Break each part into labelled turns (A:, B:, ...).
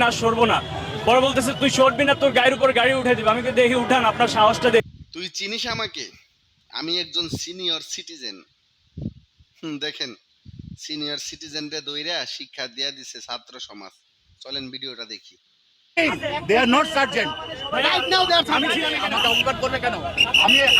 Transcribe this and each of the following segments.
A: না সরবো না। পরে বলতেছে তুই সরবি না, তোর গায়ের উপর গাড়ি উঠে দিবে। আমি দেখি উঠান, আপনার সাহসটা দেখ।
B: তুই চিনিস আমাকে? আমি একজন সিনিয়র সিটিজেন। দেখেন, সিনিয়র সিটিজেনরে দইরা শিক্ষা দিয়া দিছে ছাত্র সমাজ। চলেন ভিডিওটা দেখি।
C: They are not sergeant.
D: Right now they are sergeant.
C: আমাকে অপমান করবে কেন?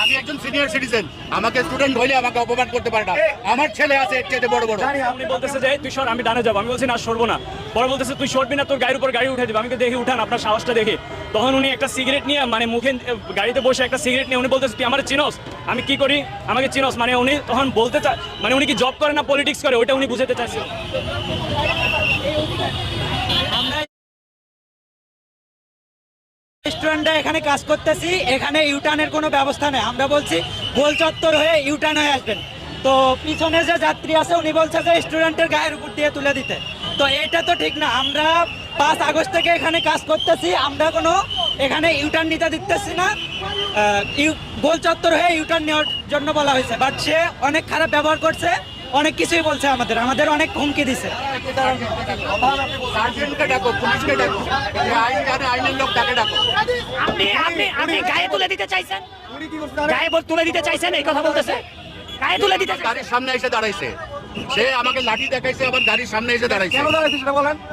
C: আমি একজন সিনিয়র সিটিজেন। আমাকে স্টুডেন্ট হইলে আমাকে অপমান করতে পারে না। আমার ছেলে আছে এর চেয়ে বড় বড়।
A: উনি বলতেছে যে তুই সর, আমি ডানে যাবো। আমি বলছি না সরবো না। পরে বলতেছে তুই সরবি না, তোর গায়ের উপর গাড়ি উঠে দিবে। আমি দেখি উঠান, আপনার সাহসটা দেখি। তখন উনি একটা সিগারেট নিয়ে মানে মুখে গাড়িতে বসে একটা সিগারেট নিয়ে উনি বলতেছে তুই আমার চিনস, আমি কি করি, আমাকে চিনস। মানে উনি তখন বলতে চায়, মানে উনি কি জব করে না পলিটিক্স করে, ওইটা উনি বুঝাতে চাইছিল।
E: স্টুডেন্টরা এখানে কাজ করতেছি, এখানে ইউটার্নের কোনো ব্যবস্থা নেই। আমরা বলছি গোল চত্বর হয়ে ইউটার্ন হয়ে আসবেন। তো পিছনে যে যাত্রী আছে উনি বলছে যে স্টুডেন্টের গায়ের উপর দিয়ে তুলে দিতে। তো এটা তো ঠিক না। আমরা 5 আগস্ট থেকে এখানে কাজ করতেছি, আমরা কোনো এখানে ইউটার্ন নিতে দিতেছি না। গোল চত্বর হয়ে ইউটার্ন নেওয়ার জন্য বলা হয়েছে, বাট সে অনেক খারাপ ব্যবহার করছে, অনেক কিছুই বলছে, আমাদের অনেক হুমকি দিছে।
C: সার্জেন্টকে ডাকো, পুলিশকে ডাকো, আইন জানে আইনের লোক তাকে ডাকো।
F: আপনি গায়ে তুলে দিতে চাইছেন, গায়ে তুলে দিতে চাইছেন, এই কথা বলতেছে। গায়ে তুলে দিতে
C: গাড়ির সামনে এসে দাঁড়াইছে, সে আমাকে লাঠি দেখাইছে, আবার গাড়ির সামনে এসে দাঁড়াইছে।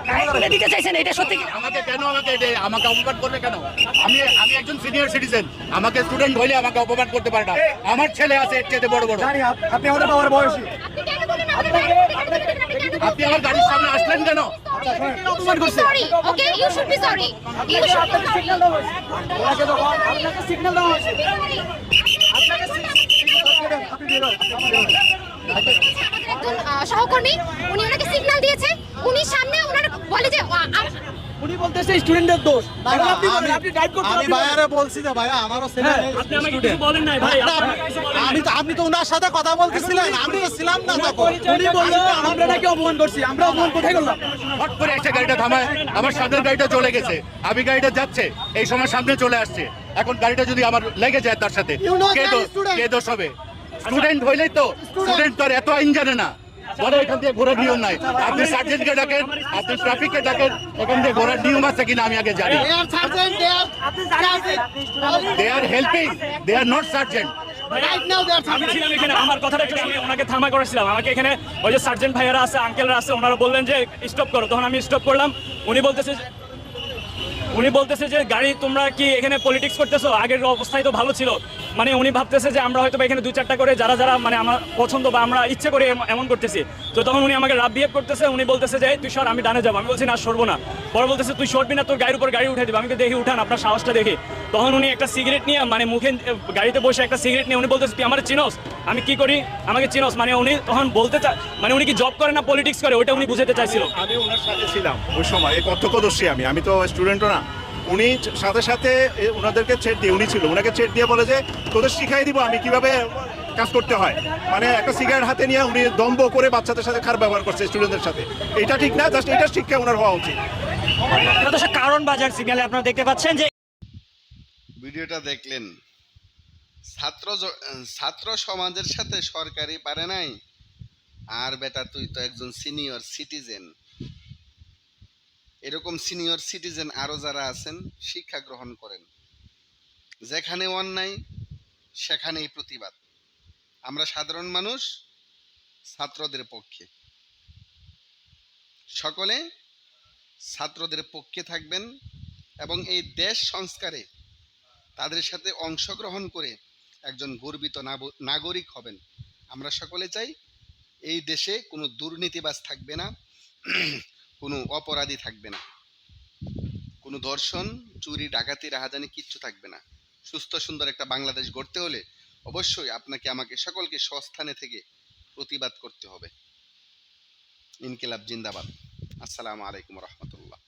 F: গায়ে তুলে দিতে চাইছেন, এটা সত্যি কি?
C: আমাকে অপমান করবে কেন? আমি একজন সিনিয়র সিটিজেন। আমাকে স্টুডেন্ট হইলে আমাকে অপমান করতে পারে না। আমার ছেলে আছে এর চেয়ে বড় বড়।
D: আপনি আমাদের বাবার বয়সী।
C: আপনি আমার গাড়ির সামনে আসলেন কেন?
D: অপমান করছে।
G: Sorry, okay, you should be sorry. You should be sorry.
D: আপনাকে সিগন্যাল দেওয়া হয়েছে।
G: একজন সহকর্মী, উনি ওনাকে সিগন্যাল দিয়েছে, উনি সামনে ওনার বলে যে
D: উনি বলতেছে স্টুডেন্টের দোষ। আপনি গাইড করতে,
H: আমি ভাইয়ারে বলছি যে ভাইয়া আমারও ছেলে
A: আপনি আমাকে কিছু বলেন নাই ভাই।
H: আপনি তো ওনার সাথে কথা বলতেছিলেন, আমি তো ছিলাম না তখন।
D: উনি বললো আমরা নাকি অপমান করছি। আমরা অপমান কোথায় করলাম?
C: হট করে এসে গাড়িটা থামায়, আমার সামনের গাড়িটা চলে গেছে, আমি গাড়িটা যাচ্ছে, এই সময় সামনে চলে আসছে। এখন গাড়িটা যদি আমার লেগে যায় তার সাথে, কে দোষ হবে? স্টুডেন্ট হইলেই তো, স্টুডেন্ট তো আর এত আইন জানে না। বলে এখান দিয়ে ঘোরার নিয়ম নাই। আপনি সার্জেন্টকে ডাকেন, আপনি ট্রাফিককে ডাকেন, এখান দিয়ে ঘোরার নিয়ম আছে কিনা আমি আগে জানি। They are helping, they are not sergeant.
A: আমি ছিলাম এখানে, আমার কথাটা একটু শুনে ওনাকে থামা করেছিলাম। আমাকে এখানে ওই যে সার্জেন্ট ভাইয়েরা আছে, আঙ্কেলরা আছে, ওনারা বললেন যে স্টপ করো। তখন আমি স্টপ করলাম। উনি বলতেছে যে গাড়ি তোমরা কি এখানে পলিটিক্স করতেছো, আগের অবস্থায় তো ভালো ছিল। মানে উনি ভাবতেছে যে আমরা হয়তো এখানে 2-4টা করে যারা মানে আমার পছন্দ বা আমরা ইচ্ছে করে এমন করতেছি। তো তখন উনি আমাকে রাব বিহেভ করতেছে। উনি বলতেছে যে তুই সর, আমি ডানে যাবো। আমি বলছি না সরবো না। পরে বলতেছে তুই সরবি না, তোর গায়ের উপর গাড়ি উঠে দিবে। আমি দেখি উঠান, আপনার সাহসটা দেখি। তখন উনি একটা সিগারেট নিয়ে মানে মুখে গাড়িতে বসে একটা সিগারেট নিয়ে উনি বলতেছে তুই আমার চিনস, আমি কি করি, আমাকে চিনস। মানে উনি তখন বলতে চায়, মানে উনি কি জব করে না পলিটিক্স করে, ওইটা উনি বুঝাতে চাইছিল।
I: আমি ওনার সাথে ছিলাম ওই সময়, এই প্রত্যক্ষদর্শী আমি তো স্টুডেন্টও না। উনি সাথে সাথে ওনাদেরকে ছেড় দিয়ে, উনি ছিল, ওনাকে ছেড় দিয়ে বলে যে তোদের শিখাই দিব আমি কিভাবে কাজ করতে হয়। মানে একটা সিগারেট হাতে নিয়ে উনি দম্ভ করে বাচ্চাদের সাথে খারাপ ব্যবহার করছে, স্টুডেন্টদের সাথে। এটা ঠিক না, জাস্ট এটা শিক্ষা ওনার হওয়া উচিত।
F: কারণ বাজার সিগন্যালে আপনারা দেখতে পাচ্ছেন যে
B: ভিডিওটা দেখলেন, ছাত্র সমাজের সাথে সরকারি পারে নাই। আর বেটা তুই তো একজন সিনিয়র সিটিজেন। এরকম সিনিয়র সিটিজেন আরো যারা আছেন, শিক্ষা গ্রহণ করেন। যেখানে অন্যায় সেখানেই প্রতিবাদ। আমরা সাধারণ মানুষ, ছাত্রদের পক্ষে। সকলে ছাত্রদের পক্ষে থাকবেন এবং এই দেশ সংস্কারে তাদের সাথে অংশগ্রহণ করে একজন গর্বিত নাগরিক হবেন। আমরা সকলে চাই এই দেশে কোনো দুর্নীতিবাজ থাকবে না, কোনো অপরাধী থাকবে না, কোনো ধর্ষণ, চুরি, ডাকাতি, রাহাজানি কিচ্ছু থাকবে না। সুস্থ সুন্দর একটা বাংলাদেশ গড়তে হলে অবশ্যই আপনাকে আমাকে সকলকে স্বস্থানে থেকে প্রতিবাদ করতে হবে। ইনকিলাব জিন্দাবাদ। আসসালামু আলাইকুম রহমতুল্লাহ।